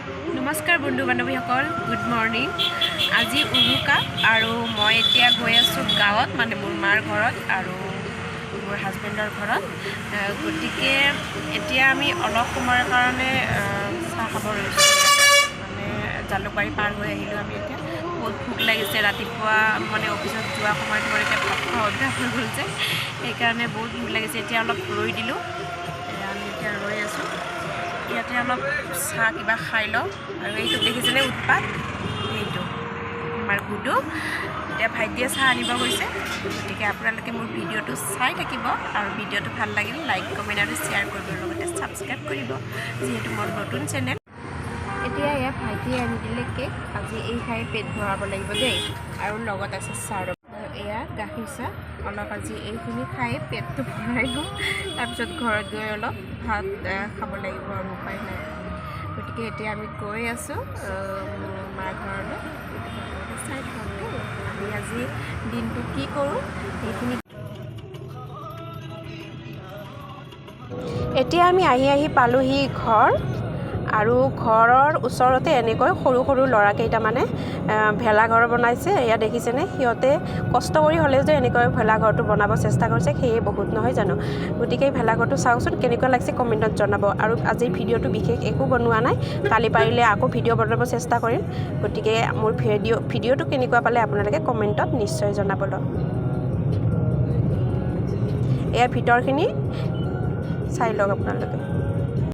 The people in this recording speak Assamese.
নমস্কাৰ বন্ধু বান্ধৱীসকল, গুড মৰ্ণিং। আজি উৰুকা আৰু মই এতিয়া গৈ আছোঁ গাঁৱত, মানে মোৰ মাৰ ঘৰত আৰু মোৰ হাজবেণ্ডৰ ঘৰত। গতিকে এতিয়া আমি অলপ সময়ৰ কাৰণে চাহ খাব লৈছোঁ। মানে জালুকবাৰী পাৰ হৈ আহিলোঁ আমি এতিয়া। বহুত ভোক লাগিছে, ৰাতিপুৱা মানে অফিচত যোৱা সময়ত মোৰ এতিয়া ভাত খোৱা অভ্যাস হৈ গ'ল যে, সেইকাৰণে বহুত ভোক লাগিছে। এতিয়া অলপ ৰৈ দিলোঁ, আমি এতিয়া ৰৈ আছোঁ। ইয়াতে অলপ চাহ কিবা খাই লওঁ। আৰু এইটো দেখিছেনে উৎপাত, এইটো আমাৰ গুডু। এতিয়া ভাইটিয়ে চাহ আনিব গৈছে। গতিকে আপোনালোকে মোৰ ভিডিঅ'টো চাই থাকিব আৰু ভিডিঅ'টো ভাল লাগিলে লাইক কমেণ্ট আৰু শ্বেয়াৰ কৰিব, লগতে ছাবস্ক্ৰাইব কৰিব, যিহেতু মোৰ নতুন চেনেল। এতিয়া এয়া ভাইটিয়ে আনি দিলে কেক। আজি এই খাই পেট ভৰাব লাগিব দেই, আৰু লগত আছে চাহ। আৰু এয়া গাখীৰ চাহ। অলপ আজি এইখিনি খাই পেটটো ভৰাই গ'ল, তাৰপিছত ঘৰত গৈ অলপ ভাত খাব লাগিব আৰু উপায় নাই। গতিকে এতিয়া আমি গৈ আছোঁ মাৰ ঘৰলৈ। চাই থাকক দেই, আমি আজি দিনটো কি কৰোঁ সেইখিনি। এতিয়া আমি আহি পালোহি ঘৰ, আৰু ঘৰৰ ওচৰতে এনেকৈ সৰু সৰু ল'ৰা কেইটামানে ভেলাঘৰ বনাইছে। এয়া দেখিছেনে, সিহঁতে কষ্ট কৰি হ'লেও যে এনেকৈ ভেলাঘৰটো বনাব চেষ্টা কৰিছে, সেয়ে বহুত নহয় জানো। গতিকে ভেলাঘৰটো চাওকচোন কেনেকুৱা লাগিছে, কমেণ্টত জনাব। আৰু আজিৰ ভিডিঅ'টো বিশেষ একো বনোৱা নাই, কালি পাৰিলে আকৌ ভিডিঅ' বনাব চেষ্টা কৰিম। গতিকে মোৰ ভিডিঅ'টো কেনেকুৱা পালে আপোনালোকে কমেণ্টত নিশ্চয় জনাবলৈ। এয়া ভিতৰখিনি চাই লওক আপোনালোকে।